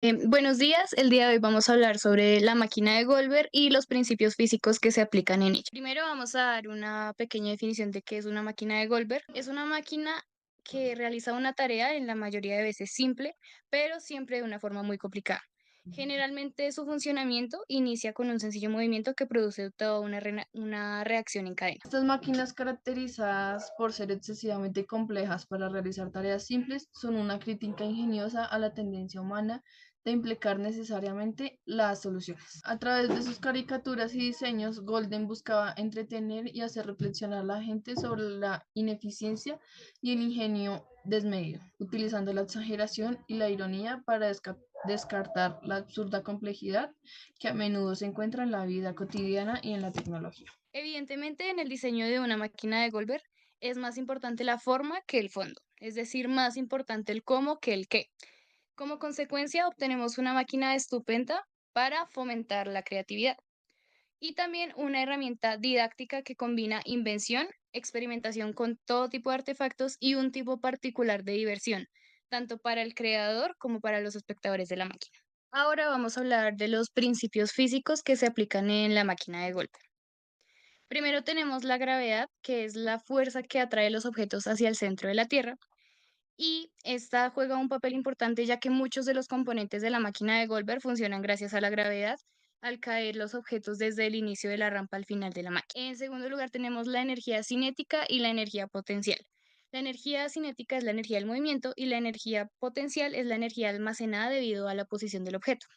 Buenos días, el día de hoy vamos a hablar sobre la máquina de Goldberg y los principios físicos que se aplican en ella. Primero vamos a dar una pequeña definición de qué es una máquina de Goldberg. Es una máquina que realiza una tarea en la mayoría de veces simple, pero siempre de una forma muy complicada. Generalmente su funcionamiento inicia con un sencillo movimiento que produce toda una reacción en cadena. Estas máquinas, caracterizadas por ser excesivamente complejas para realizar tareas simples, son una crítica ingeniosa a la tendencia humana de implicar necesariamente las soluciones. A través de sus caricaturas y diseños, Golden buscaba entretener y hacer reflexionar a la gente sobre la ineficiencia y el ingenio desmedido, utilizando la exageración y la ironía para descartar la absurda complejidad que a menudo se encuentra en la vida cotidiana y en la tecnología. Evidentemente, en el diseño de una máquina de Goldberg es más importante la forma que el fondo, es decir, más importante el cómo que el qué. Como consecuencia, obtenemos una máquina estupenda para fomentar la creatividad y también una herramienta didáctica que combina invención, experimentación con todo tipo de artefactos y un tipo particular de diversión, tanto para el creador como para los espectadores de la máquina. Ahora vamos a hablar de los principios físicos que se aplican en la máquina de Goldberg. Primero tenemos la gravedad, que es la fuerza que atrae los objetos hacia el centro de la Tierra, y esta juega un papel importante ya que muchos de los componentes de la máquina de Goldberg funcionan gracias a la gravedad al caer los objetos desde el inicio de la rampa al final de la máquina. En segundo lugar tenemos la energía cinética y la energía potencial. La energía cinética es la energía del movimiento y la energía potencial es la energía almacenada debido a la posición del objeto.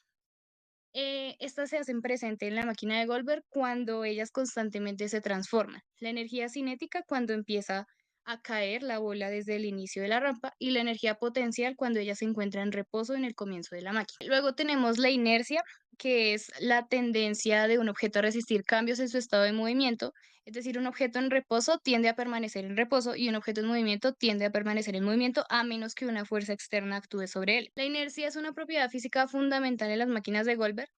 Estas se hacen presente en la máquina de Goldberg cuando ellas constantemente se transforman. La energía cinética cuando empieza a caer la bola desde el inicio de la rampa y la energía potencial cuando ella se encuentra en reposo en el comienzo de la máquina. Luego tenemos la inercia, que es la tendencia de un objeto a resistir cambios en su estado de movimiento. Es decir, un objeto en reposo tiende a permanecer en reposo y un objeto en movimiento tiende a permanecer en movimiento a menos que una fuerza externa actúe sobre él. La inercia es una propiedad física fundamental en las máquinas de Goldberg,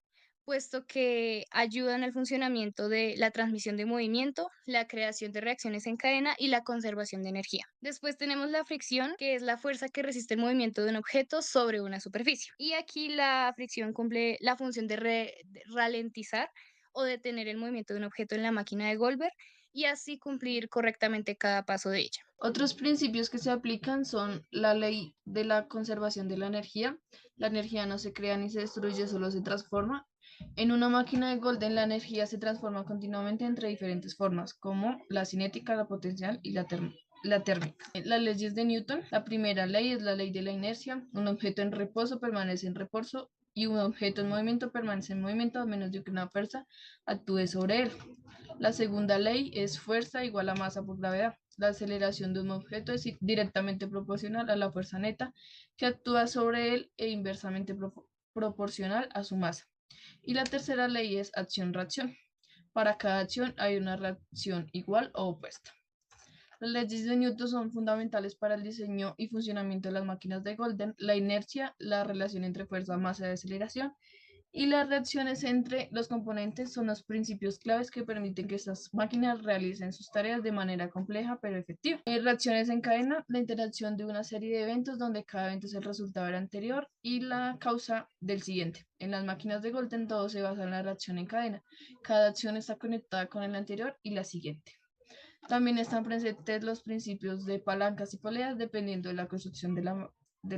puesto que ayudan al funcionamiento de la transmisión de movimiento, la creación de reacciones en cadena y la conservación de energía. Después tenemos la fricción, que es la fuerza que resiste el movimiento de un objeto sobre una superficie. Y aquí la fricción cumple la función de ralentizar o detener el movimiento de un objeto en la máquina de Goldberg y así cumplir correctamente cada paso de ella. Otros principios que se aplican son la ley de la conservación de la energía. La energía no se crea ni se destruye, solo se transforma. En una máquina de Golden, la energía se transforma continuamente entre diferentes formas, como la cinética, la potencial y la térmica. Las leyes de Newton. La primera ley es la ley de la inercia. Un objeto en reposo permanece en reposo y un objeto en movimiento permanece en movimiento a menos de que una fuerza actúe sobre él. La segunda ley es fuerza igual a masa por gravedad. La aceleración de un objeto es directamente proporcional a la fuerza neta que actúa sobre él e inversamente proporcional a su masa. Y la tercera ley es acción-reacción. Para cada acción hay una reacción igual o opuesta. Las leyes de Newton son fundamentales para el diseño y funcionamiento de las máquinas de Golden. La inercia, la relación entre fuerza, masa y aceleración, y las reacciones entre los componentes son los principios claves que permiten que estas máquinas realicen sus tareas de manera compleja pero efectiva. Reacciones en cadena, la interacción de una serie de eventos donde cada evento es el resultado del anterior y la causa del siguiente. En las máquinas de Golden todo se basa en la reacción en cadena. Cada acción está conectada con el anterior y la siguiente. También están presentes los principios de palancas y poleas dependiendo de la construcción de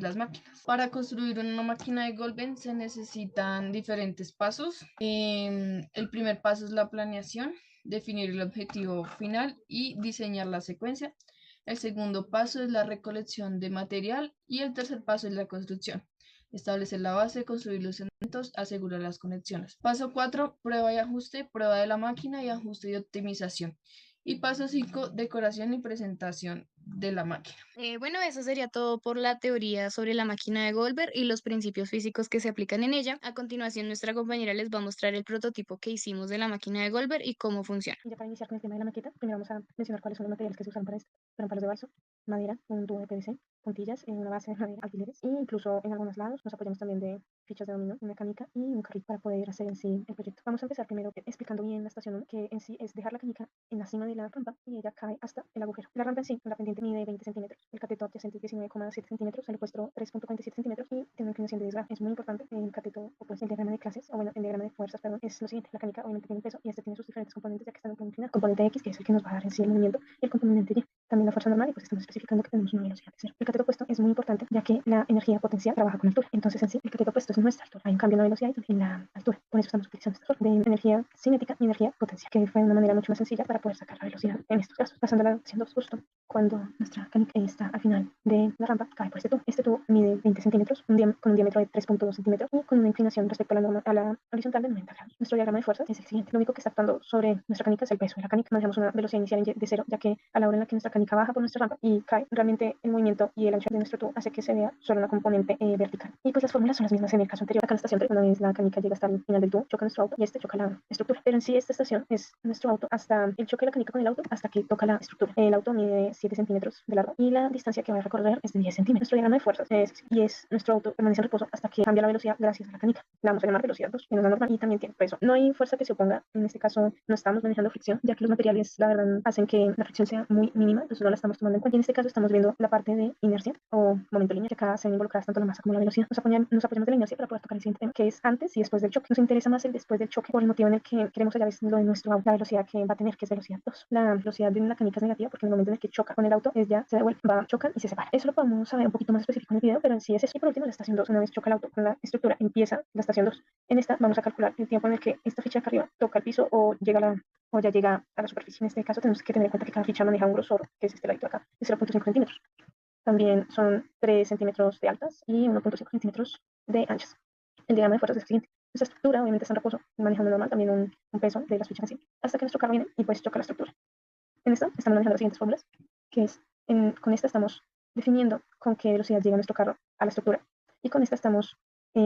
las máquinas. Para construir una máquina de Goldben se necesitan diferentes pasos. El primer paso es la planeación, definir el objetivo final y diseñar la secuencia. El segundo paso es la recolección de material y el tercer paso es la construcción. Establecer la base, construir los elementos, asegurar las conexiones. Paso 4, prueba y ajuste, prueba de la máquina y ajuste y optimización. Y paso 5, decoración y presentación de la máquina. Bueno, eso sería todo por la teoría sobre la máquina de Goldberg y los principios físicos que se aplican en ella. A continuación, nuestra compañera les va a mostrar el prototipo que hicimos de la máquina de Goldberg y cómo funciona. Ya para iniciar con el tema de la maqueta, primero vamos a mencionar cuáles son los materiales que se usan para esto. palos de balso, madera, un tubo de PVC, puntillas, una base de madera, alfileres, e incluso en algunos lados nos apoyamos también de fichas de dominó, mecánica y un carrito para poder hacer en sí el proyecto. Vamos a empezar primero explicando bien la estación 1, que en sí es dejar la canica en la cima de la rampa y ella cae hasta el agujero. La rampa en sí, la pendiente mide 20 centímetros, el cateto adyacente 19,7 centímetros, el opuesto 3,47 centímetros y tiene una inclinación de 10 grados. Es muy importante el cateto, o pues el diagrama de clases, o bueno, el diagrama de fuerzas, perdón, es lo siguiente. La canica obviamente tiene un peso y este tiene sus diferentes componentes ya que están en plano inclinado. Componente X, que es el que nos va a dar en sí el movimiento, y el componente Y, también la fuerza normal, y pues estamos especificando que tenemos una velocidad de cero. El cateto opuesto es muy importante ya que la energía potencial trabaja con altura. Entonces en sí, el cateto opuesto es nuestra altura. Hay un cambio en la velocidad y en la altura. Por eso estamos utilizando esta forma de energía cinética y energía potencial, que fue una manera mucho más sencilla para poder sacar la velocidad en estos casos. Pasando a la acción 2, justo cuando nuestra canica está al final de la rampa, cae por este tubo. Este tubo mide 20 centímetros, con un diámetro de 3,2 centímetros y con una inclinación respecto a la horizontal de 90 grados. Nuestro diagrama de fuerzas es el siguiente. Lo único que está actuando sobre nuestra canica es el peso de la canica. Manejamos una velocidad inicial de cero, ya que a la hora en la que nuestra canica baja por nuestra rampa y cae, realmente el movimiento y el ancho de nuestro tubo hace que se vea solo una componente vertical. Y pues las fórmulas son las mismas en el caso anterior. Acá en la estación 3, una vez la canica llega hasta el final del tubo, choca nuestro auto y este choca la estructura. Pero en sí esta estación es nuestro auto hasta el choque de la canica con el auto hasta que toca la estructura. El auto mide 7 centímetros de largo y la distancia que va a recorrer es de 10 centímetros. Nuestro diagrama de fuerzas es nuestro auto permanece en reposo hasta que cambia la velocidad gracias a la canica. La vamos a llamar velocidad 2, que no es la normal y también tiene peso. No hay fuerza que se oponga. En este caso no estamos manejando fricción, ya que los materiales, la verdad, hacen que la fricción sea muy mínima, entonces no la estamos tomando en cuenta. Y en este caso estamos viendo la parte de inercia o momento lineal, que acá se ven involucradas tanto la masa como la velocidad. Nos apoyamos de la inercia para poder tocar el siguiente tema, que es antes y después del choque. Nos interesa más el después del choque por el motivo en el que queremos hallar es lo de nuestro auto, la velocidad que va a tener, que es velocidad 2. La velocidad de la canica es negativa porque en el momento en el que choca con el auto, es ya se devuelve, va, chocan y se separa. Eso lo podemos saber un poquito más específico en el video, pero en sí es eso. Y por último, la estación 2, una vez choca el auto con la estructura, empieza la estación 2. En esta vamos a calcular el tiempo en el que esta ficha de acá arriba toca el piso o ya llega a la superficie. En este caso tenemos que tener en cuenta que cada ficha maneja un grosor, que es este ladito acá, de 0,5 centímetros. También son 3 centímetros de altas y 1,5 centímetros de anchas. El diagrama de fuerzas es el siguiente. Esta estructura obviamente está en reposo, manejando normal también un peso de las fichas así, hasta que nuestro carro viene y pues choca la estructura. En esta estamos manejando las siguientes fórmulas, que es, con esta estamos definiendo con qué velocidad llega nuestro carro a la estructura y con esta estamos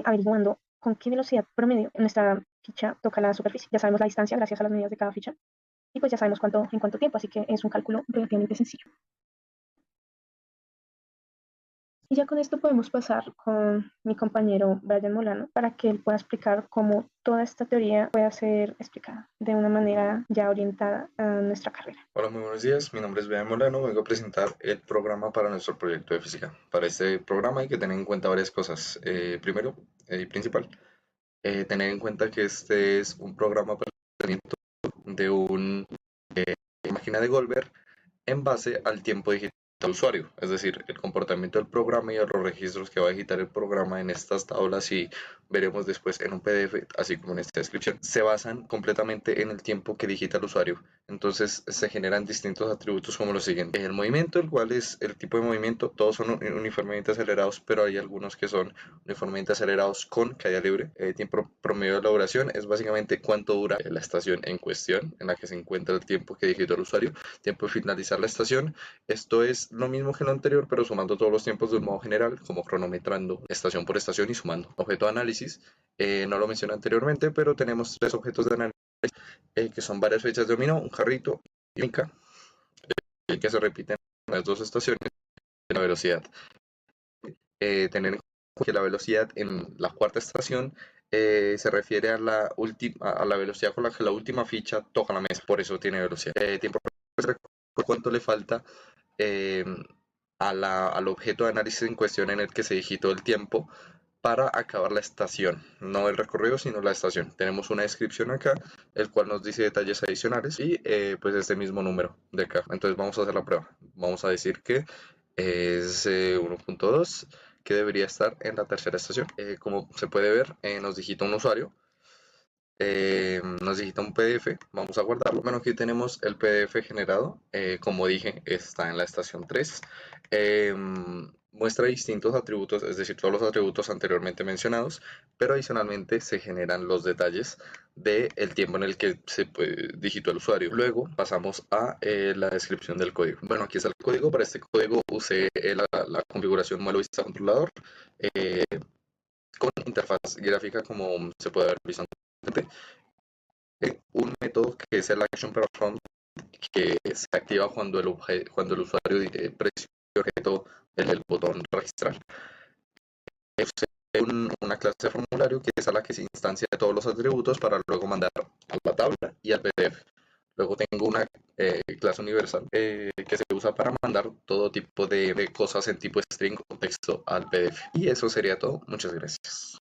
averiguando con qué velocidad promedio nuestra ficha toca la superficie. Ya sabemos la distancia gracias a las medidas de cada ficha y pues ya sabemos en cuánto tiempo, así que es un cálculo relativamente sencillo. Y ya con esto podemos pasar con mi compañero Brian Molano para que él pueda explicar cómo toda esta teoría puede ser explicada de una manera ya orientada a nuestra carrera. Hola, muy buenos días. Mi nombre es Brian Molano. Vengo a presentar el programa para nuestro proyecto de física. Para este programa hay que tener en cuenta varias cosas. Primero y principal, tener en cuenta que este es un programa para el entrenamiento de una máquina de Goldberg en base al tiempo digital del usuario, es decir, el comportamiento del programa y a los registros que va a digitar el programa en estas tablas y veremos después en un PDF, así como en esta descripción, se basan completamente en el tiempo que digita el usuario. Entonces se generan distintos atributos como lo siguiente. El movimiento, el cual es el tipo de movimiento, todos son uniformemente acelerados, pero hay algunos que son uniformemente acelerados con caída libre. El tiempo promedio de la duración es básicamente cuánto dura la estación en cuestión, en la que se encuentra el tiempo que digitó el usuario. Tiempo de finalizar la estación. Esto es lo mismo que lo anterior, pero sumando todos los tiempos de un modo general, como cronometrando estación por estación y sumando. Objeto de análisis, no lo mencioné anteriormente, pero tenemos tres objetos de análisis que son varias fechas de dominó, un carrito y un que se repiten en las dos estaciones, la velocidad. Tener en cuenta que la velocidad en la cuarta estación se refiere a la velocidad con la que la última ficha toca la mesa, por eso tiene velocidad. Tiempo cuánto le falta eh, al objeto de análisis en cuestión en el que se digitó el tiempo para acabar la estación, no el recorrido sino la estación. Tenemos una descripción acá, el cual nos dice detalles adicionales y pues este mismo número de acá. Entonces vamos a hacer la prueba. Vamos a decir que es 1.2 que debería estar en la tercera estación. Como se puede ver, nos digita un usuario. Nos digita un PDF, vamos a guardarlo. Bueno, aquí tenemos el PDF generado, como dije, está en la estación 3. Muestra distintos atributos, es decir, todos los atributos anteriormente mencionados, pero adicionalmente se generan los detalles del tiempo en el que se digitó el usuario. Luego pasamos a la descripción del código. Bueno, aquí está el código. Para este código usé la configuración modelo vista controlador con interfaz gráfica como se puede ver visualmente. Un método que es el action perform que se activa cuando cuando el usuario presiona el objeto el botón registrar. Es una clase de formulario que es a la que se instancia todos los atributos para luego mandar a la tabla y al PDF. Luego tengo una clase universal que se usa para mandar todo tipo de cosas en tipo string o texto al PDF. Y eso sería todo. Muchas gracias.